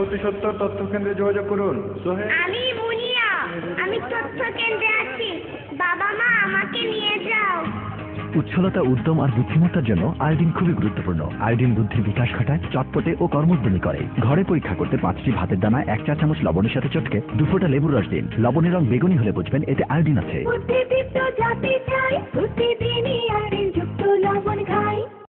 অতি সত্তর তথ্য কেন্দ্রে যোগাযোগ করুন। সোহেল, আমি মুনিয়া, আমি তথ্য কেন্দ্রে আছি। বাবা মা আমাকে নিয়ে যাও। উচ্ছলতা, উদ্যম আর বুদ্ধিমত্তার জন্য আয়োডিন খুবই গুরুত্বপূর্ণ। আয়োডিন বুদ্ধির বিকাশ ঘটায়, চটপটে ও কর্মোদ্যমী করে। ঘরে পরীক্ষা করতে 5টি ভাতের দানা 1 চা চামচ লবণের সাথে চটকে 2 ফোঁটা লেবুর রস দিন। লবণের রং বেগুনি হলে বুঝবেন এতে আয়োডিন আছে। বুদ্ধিদীপ্ত জাতি চাই, প্রতিদিনই আয়োডিন